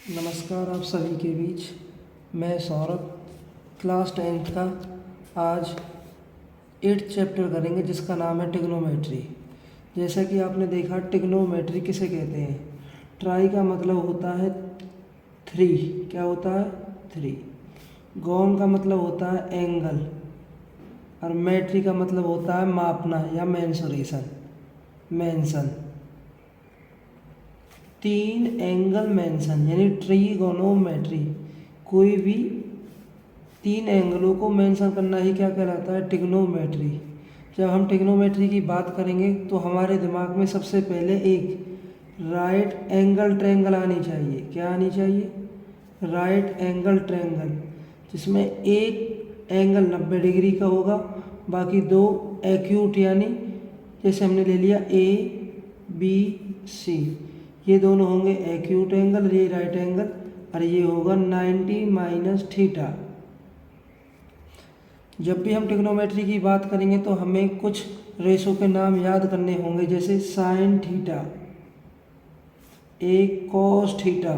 नमस्कार आप सभी के बीच मैं सौरभ क्लास 10th का आज 8th चैप्टर करेंगे जिसका नाम है ट्रिग्नोमेट्री। जैसा कि आपने देखा ट्रिग्नोमेट्री किसे कहते हैं। ट्राई का मतलब होता है 3, क्या होता है 3। गॉन का मतलब होता है एंगल और मेट्री का मतलब होता है मापना या मेंशन। 3 एंगल मेंशन यानी ट्रिगोनोमेट्री, कोई भी 3 एंगलों को मेंशन करना ही क्या कहलाता है, ट्रिग्नोमेट्री। जब हम ट्रिग्नोमेट्री की बात करेंगे तो हमारे दिमाग में सबसे पहले एक राइट एंगल ट्रायंगल आनी चाहिए। क्या आनी चाहिए, राइट एंगल ट्रायंगल, जिसमें एक एंगल 90 डिग्री का होगा, बाकी 2 एक्यूट यानी जैसे हमने ले लिया ABC, ये दोनों होंगे एक्यूट एंगल, ये राइट एंगल, और ये होगा 90 - थीटा। जब भी हम ट्रिग्नोमेट्री की बात करेंगे तो हमें कुछ रेशो के नाम याद करने होंगे, जैसे साइन थीटा, एक कॉस थीटा,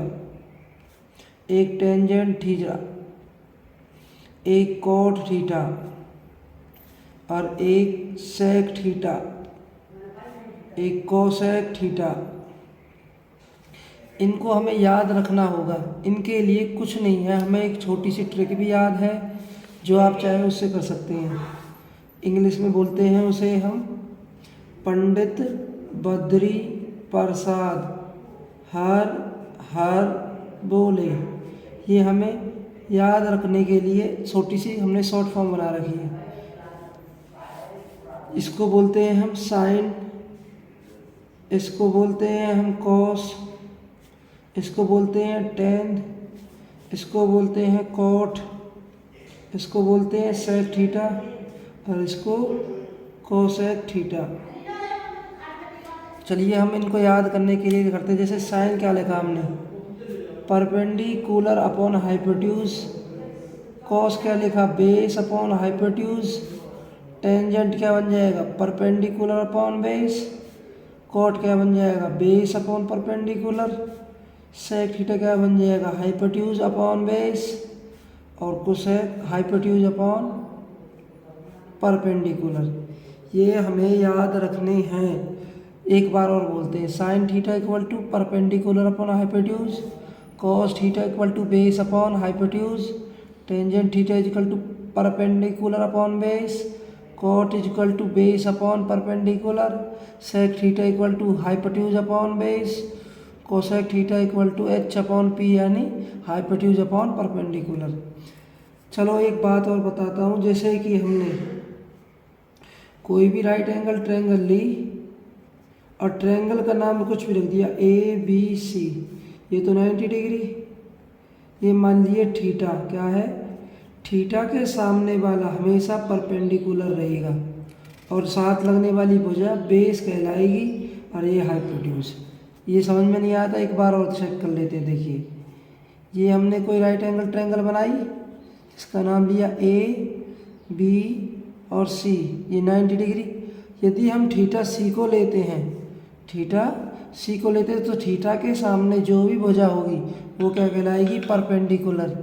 एक टेंजेंट थीटा, एक कॉट थीटा और एक सेक थीटा, एक कोसेक थीटा। इनको हमें याद रखना होगा। इनके लिए कुछ नहीं है, हमें एक छोटी सी ट्रिक भी याद है जो आप चाहे उससे कर सकते हैं। इंग्लिश में बोलते हैं उसे हम पंडित बद्री प्रसाद हर हर बोले। ये हमें याद रखने के लिए छोटी सी हमने शॉर्ट फॉर्म बना रखी है। इसको बोलते हैं हम साइन, इसको बोलते हैं हम कॉस, इसको बोलते हैं टेन, इसको बोलते हैं कॉट, इसको बोलते हैं सेक थीटा और इसको कोसेक थीटा। चलिए हम इनको याद करने के लिए करते हैं। जैसे साइन क्या लिखा हमने, परपेंडिकुलर अपॉन हाइपोटेन्यूज। कॉस क्या लिखा, बेस अपॉन हाइपोटेन्यूज। टेंजेंट क्या बन जाएगा, परपेंडिकुलर अपॉन बेस। कॉट क्या बन जाएगा, base upon perpendicular. Sec theta क्या बन जाएगा, हाइपोटेन्यूज अपॉन बेस। और कोसेक हाइपोटेन्यूज अपॉन परपेंडिकुलर। ये हमें याद रखने हैं। एक बार और बोलते हैं, sine theta equal to perpendicular upon hypotenuse, cos theta equal to base upon hypotenuse, tangent theta is equal to perpendicular upon base, cot is equal to base upon perpendicular, sec theta equal to hypotenuse upon base, cosec theta equal to H upon P यानी hypotenuse upon perpendicular. चलो एक बात और बताता हूँ, जैसे कि हमने कोई भी राइट एंगल ट्रायंगल ली और ट्रायंगल का नाम कुछ भी रख दिया ABC, ये तो 90 डिग्री, ये मान लिए थीटा क्या है, थीटा के सामने वाला हमेशा परपेंडिकुलर रहेगा और साथ लगने वाली भुजा बेस कहलाएगी और ये हाइपोटेन्यूज। ये समझ में नहीं आता, एक बार और चेक कर लेते हैं। देखिए ये हमने कोई राइट एंगल ट्रायंगल बनाई, इसका नाम लिया AB और C, ये 90 डिग्री। यदि हम थीटा C को लेते हैं, थीटा C को लेते हैं तो थीटा के सामने जो भी भुजा होगी वो क्या कहलाएगी, परपेंडिकुलर,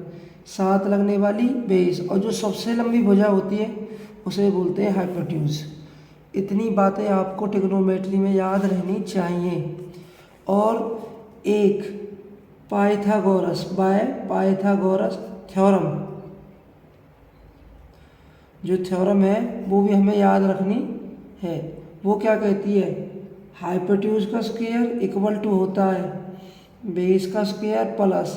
साथ लगने वाली बेस, और जो सबसे लंबी भुजा होती है उसे बोलते हैं हाइपोटेन्यूज। इतनी बातें आपको ट्रिग्नोमेट्री में याद रहनी चाहिए। और एक पाइथागोरस थ्योरम, जो थ्योरम है वो भी हमें याद रखनी है। वो क्या कहती है, हाइपोटेन्यूज का स्क्वायर इक्वल टू होता है बेस का स्क्वायर प्लस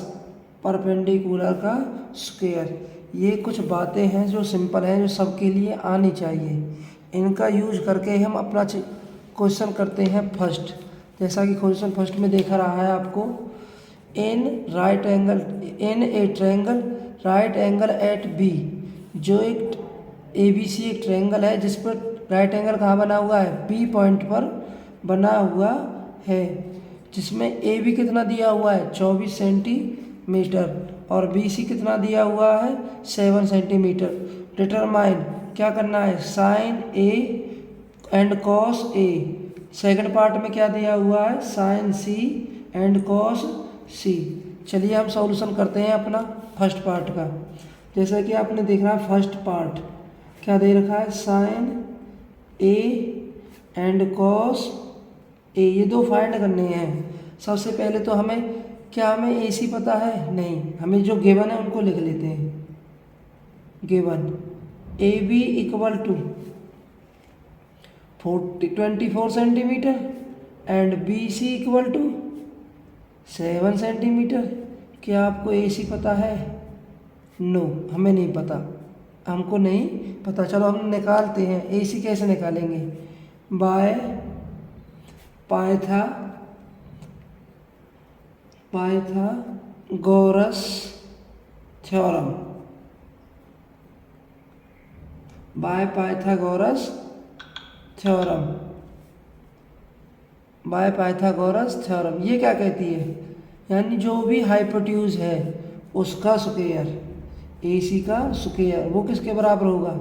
परपेंडिकुलर का स्क्वायर। ये कुछ बातें हैं जो सिंपल हैं, जो सबके लिए आनी चाहिए। इनका यूज करके हम अपना क्वेश्चन करते हैं फर्स्ट। जैसा कि क्वेश्चन फर्स्ट में देखा रहा है आपको, in a triangle right angle at B, जो एक ABC एक ट्रायंगल है जिस पर राइट एंगल कहाँ बना हुआ है, B पॉइंट पर बना हुआ है, जिसमें AB कितना दिया हुआ है 24 सेंटीमीटर और BC कितना दिया हुआ है 7 सेंटीमीटर। डिटरमाइन क्या करना है, sine A and cos A। Second part में क्या दिया हुआ है, sine C and cos C. चलिए हम सॉल्यूशन करते हैं अपना फर्स्ट पार्ट का। जैसा कि आपने देखा फर्स्ट पार्ट क्या दे रखा है, sign A and cos A, ये दो फाइंड करने हैं। सबसे पहले तो हमें ए सी पता है? नहीं, हमें जो गिवन है उनको लिख लेते हैं। Given A B equal to 24 centimetre and B C equal to 7 centimetre. क्या आपको ए सी पता है? नो, हमें नहीं पता, हमको नहीं पता। चलो हम निकालते हैं। ए सी कैसे निकालेंगे? By Pythagoras theorem. By Pythagoras theorem ये क्या कहती है? यानी जो भी हाइपोटेन्यूज है उसका स्क्वायर, ए सी का स्क्वायर, वो किसके बराबर होगा?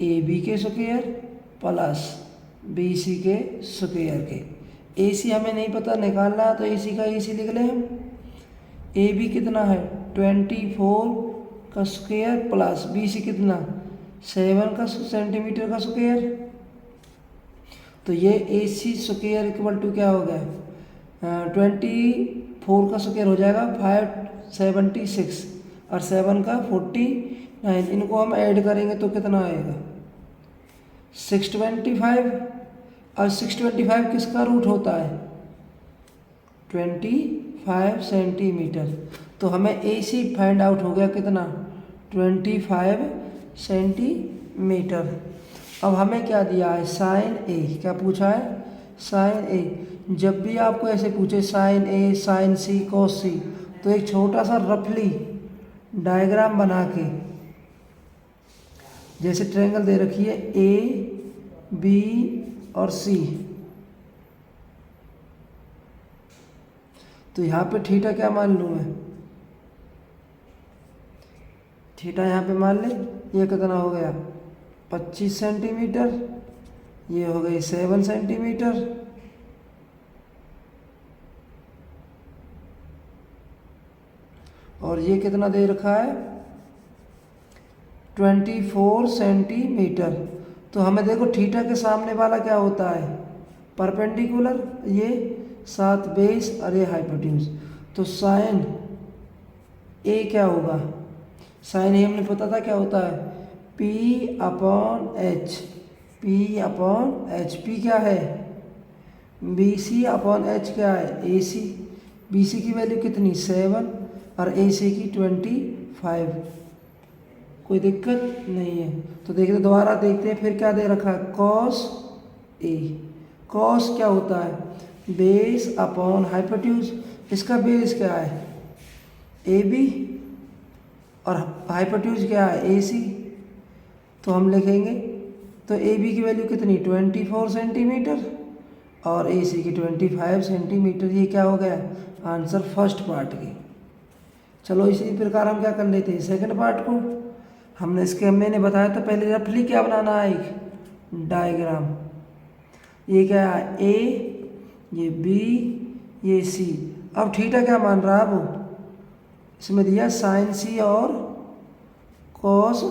ए बी के स्क्वायर प्लस बी सी के स्क्वायर के। ए सी हमें नहीं पता, निकालना है तो ए सी का ए सी लिख लें हम। ए बी कितना है? 24 का स्क्वायर प्लस बी सी कितना? 7 का सेंटीमीटर का स्क्वायर। तो ये ए सी स्क्वायर इक्वल टू क्या हो गया? 24 का स्क्वायर हो जाएगा 576 और 7 का 49। इनको हम ऐड करेंगे तो कितना आएगा? 625। और 625 किसका रूट होता है? 25 सेंटीमीटर। तो हमें ए सी फाइंड आउट हो गया कितना? 25 सेंटीमीटर। अब हमें क्या दिया है? साइन ए। क्या पूछा है? साइन ए। जब भी आपको ऐसे पूछे साइन ए, साइन सी, कॉस सी, तो एक छोटा सा रफली डायग्राम बना के, जैसे ट्रायंगल दे रखी है ए बी और सी, तो यहाँ पे थीटा क्या मान लूँ मैं? थीटा यहाँ पे मान ले। ये कितना हो गया? 25 सेंटीमीटर। ये हो गई 7 सेंटीमीटर। और ये कितना दे रखा है? 24 सेंटीमीटर। तो हमें देखो थीटा के सामने वाला क्या होता है? परपेंडिकुलर, ये 7 बेस और ये हाइपोटेन्यूज। तो साइन ए क्या होगा? साइन ए हमने पता था क्या होता है? P upon H. पी क्या है? बी सी अपॉन एच क्या है? ए सी। बी सी की वैल्यू कितनी? 7 और ए सी की 25। कोई दिक्कत नहीं है। तो देखते दोबारा देखते हैं फिर क्या दे रखा है? Cos A. कॉस क्या होता है? Base upon hypotenuse. इसका बेस क्या है? ए बी और हाइपोटेन्यूज क्या है? ए सी। तो हम लिखेंगे, तो ए बी की वैल्यू कितनी? 24 सेंटीमीटर और ए सी की 25 सेंटीमीटर। ये क्या हो गया? आंसर फर्स्ट पार्ट की। चलो इसी प्रकार हम क्या कर लेते हैं सेकंड पार्ट को। मैंने बताया था पहले रफली क्या बनाना है? एक डायग्राम। ये क्या है? ए, ये बी, ये सी। अब थीटा क्या मान रहा है? अब इसमें दिया साइन सी और कॉस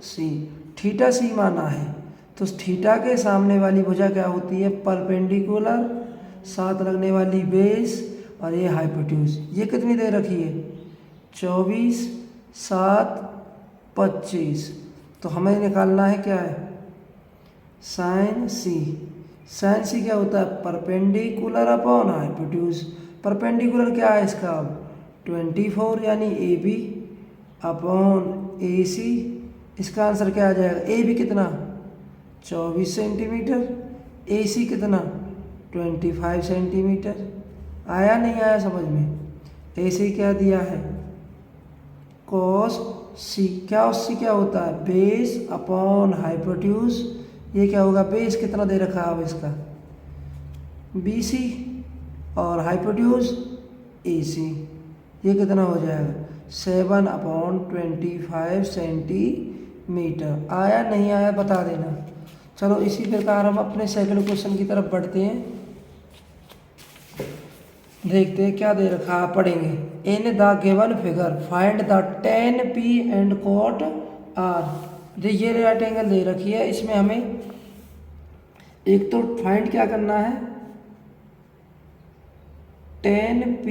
सी। थीटा सी माना है, तो थीटा के सामने वाली भुजा क्या होती है? परपेंडिकुलर, साथ लगने वाली बेस और ये हाइपोटेन्यूज। ये कितनी दे रखी है? 24, 7, 25। तो हमें निकालना है क्या है? साइन सी। साइन सी क्या होता है? Perpendicular upon hypotenuse. परपेंडिकुलर क्या है इसका? अब 24 यानी ए बी अपॉन ए सी। इसका आंसर क्या आ जाएगा? ए बी कितना? 24 सेंटीमीटर। ए सी कितना? 25 सेंटीमीटर। आया नहीं आया समझ में? ए सी क्या दिया है? कॉस सी। क्या सी क्या होता है? Base upon hypotenuse. ये क्या होगा? बेस कितना दे रखा है अब इसका? बी सी और हाइपोटेन्यूज ए सी। ये कितना हो जाएगा? 7/25 सेंटीमीटर। आया नहीं आया बता देना। चलो इसी प्रकार हम अपने सेकंड क्वेश्चन की तरफ बढ़ते हैं। देखते हैं क्या दे रखा है, पढ़ेंगे। In the given figure find the tan p and cot r। ये राइट एंगल दे रखी है, इसमें हमें एक तो फाइंड क्या करना है, tan p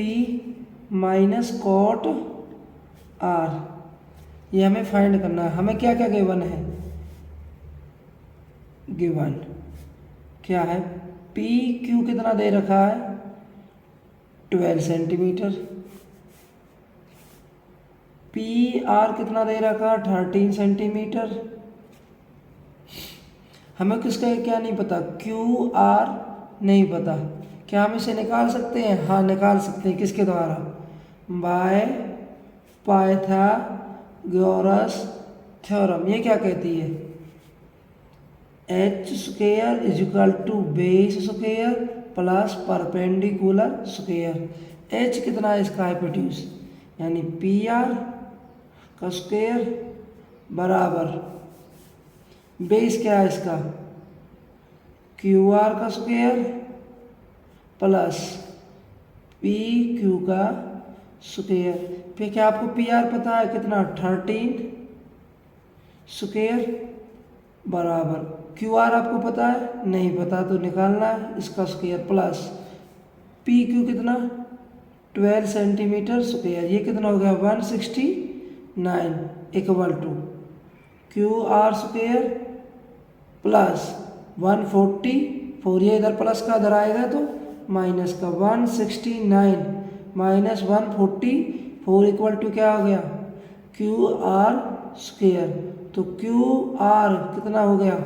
minus cot r, ये हमें फाइंड करना है। हमें क्या क्या गिवन है, गिवन क्या है, पी क्यू कितना दे रखा है 12 सेंटीमीटर, पी आर कितना दे रखा 13 सेंटीमीटर। हमें किसका क्या नहीं पता, क्यू आर नहीं पता। क्या हम इसे निकाल सकते हैं, हाँ निकाल सकते हैं। किसके द्वारा, बाय पाइथागोरस थ्योरम। ये क्या कहती है, H square is equal to base square plus perpendicular square. H कितना है इसका हाइपोटेन्यूज, यानी पी आर का स्क्वायर बराबर बेस क्या है इसका, क्यू आर का स्क्वायर प्लस पी क्यू का स्क्वायर। फिर क्या आपको पी आर पता है कितना 13 स्क्वायर बराबर क्यू आर आपको पता है नहीं पता, तो निकालना है इसका स्क्वायर प्लस पी क्यू कितना 12 सेंटीमीटर स्क्वायर। ये कितना हो गया 169 equal to Q R square plus 144, ये इधर प्लस का इधर आएगा तो माइनस का 169 माइनस 144 इक्वल टू क्या हो गया क्यू आर स्क्वायर। तो क्यू आर कितना हो गया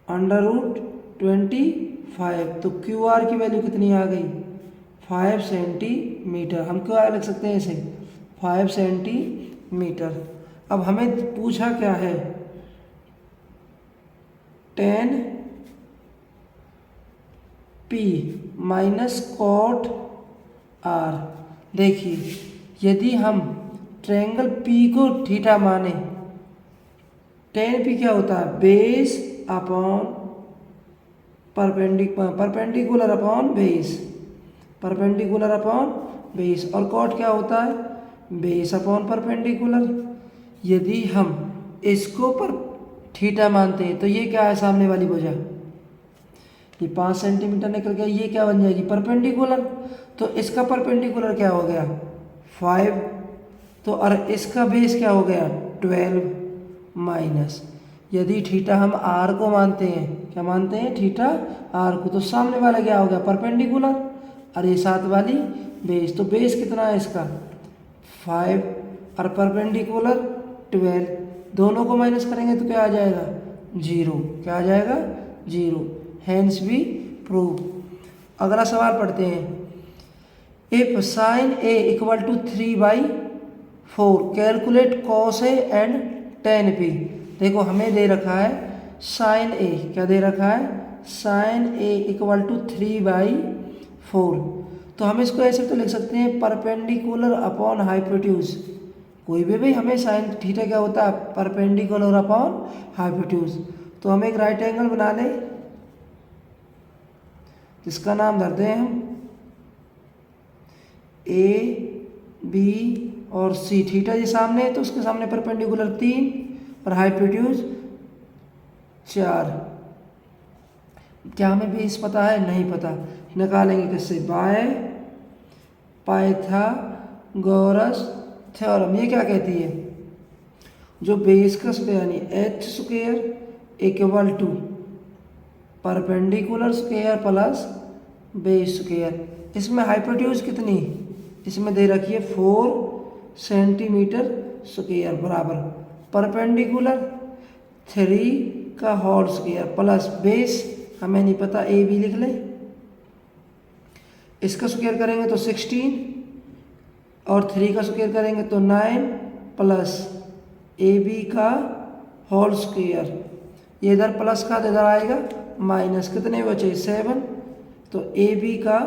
√25। तो क्यू आर की वैल्यू कितनी आ गई 5 सेंटीमीटर। हम क्यों लिख सकते हैं इसे 5 सेंटीमीटर। अब हमें पूछा क्या है, tan p minus cot r। देखिए यदि हम ट्रायंगल p को थीटा माने, tan p क्या होता है base upon perpendicular upon base, perpendicular upon base, और cot क्या होता है बेस अपॉन परपेंडिकुलर। यदि हम इसको पर थीटा मानते हैं तो ये क्या है सामने वाली भुजा, ये 5 सेंटीमीटर निकल गया, ये क्या बन जाएगी परपेंडिकुलर। तो इसका परपेंडिकुलर क्या हो गया 5, तो और इसका बेस क्या हो गया 12 माइनस। यदि थीटा हम आर को मानते हैं, क्या मानते हैं थीटा आर को, तो सामने वाला क्या हो गया परपेंडिकुलर, और ये साथ वाली बेस। तो बेस कितना है इसका 5 और परपेंडिकुलर 12, दोनों को माइनस करेंगे तो क्या आ जाएगा 0, क्या आ जाएगा 0। हैंस भी प्रूव। अगला सवाल पढ़ते हैं, if sine A equal to 3/4 calculate cos A and tan p। देखो हमें दे रखा है साइन ए, क्या दे रखा है साइन ए इक्वल टू 3/4। तो हम इसको ऐसे तो लिख सकते हैं परपेंडिकुलर अपॉन हाइपोटेन्यूज। कोई भी हमें साइन थीटा क्या होता है परपेंडिकुलर अपॉन हाइपोटेन्यूज। तो हम एक राइट एंगल बना लें जिसका नाम धरते हैं हम ए बी और सी। थीटा जी सामने है तो उसके सामने परपेंडिकुलर 3 और हाइपोटेन्यूज 4। क्या हमें बेस पता है नहीं पता, निकालेंगे किससे बाय पाइथागोरस थ्योरम। ये क्या कहती है, जो बेस का स्क्वायर यानी H square equal to perpendicular square plus base square. इसमें हाइपोटेन्यूज कितनी, इसमें दे रखी है 4 सेंटीमीटर स्क्वायर बराबर परपेंडिकुलर 3 का होल स्क्वायर प्लस बेस हमें नहीं पता ए बी लिख लें। इसका स्क्वायर करेंगे तो 16 और 3 का स्क्वायर करेंगे तो 9 प्लस ए बी का होल स्क्वायर। ये इधर प्लस का इधर आएगा माइनस, कितने बचे 7। तो ए बी का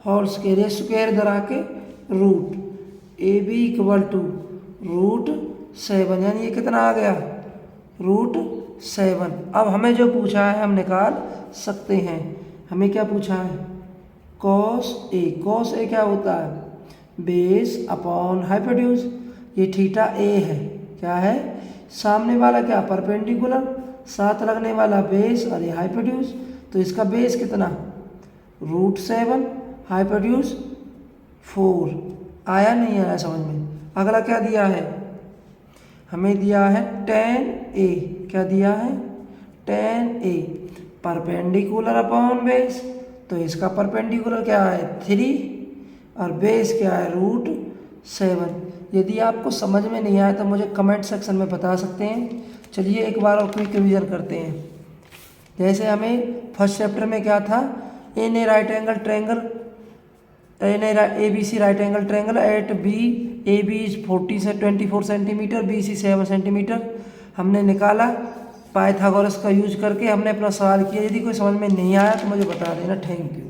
होल स्क्वायर, ये स्क्वायर इधर आके root A B equal to √7, यानी ये कितना आ गया √7। अब हमें जो पूछा है हम निकाल सकते हैं। हमें क्या पूछा है कॉस ए क्या होता है, बेस अपॉन हाइपोटेन्यूज। ये थीटा ए है, क्या है, सामने वाला क्या, परपेंडिकुलर, साथ लगने वाला बेस और ये हाइपोटेन्यूज। तो इसका बेस कितना, √7, हाइपोटेन्यूज 4। आया नहीं आया समझ में। अगला क्या दिया है, हमें दिया है tan A, क्या दिया है, tan A perpendicular upon base. तो इसका परपेंडिकुलर क्या है 3 और बेस क्या है √7। यदि आपको समझ में नहीं आया तो मुझे कमेंट सेक्शन में बता सकते हैं। चलिए एक बार और क्विक रिवीजन करते हैं। जैसे हमें फर्स्ट चैप्टर में क्या था, an A right angle triangle, A B C right angle triangle at B, A B is 40 से 24 सेंटीमीटर, बी सी 7 सेंटीमीटर हमने निकाला पाइथागोरस का यूज करके। हमने अपना सवाल किया। यदि कोई समझ में नहीं आया तो मुझे बता देना। Thank you.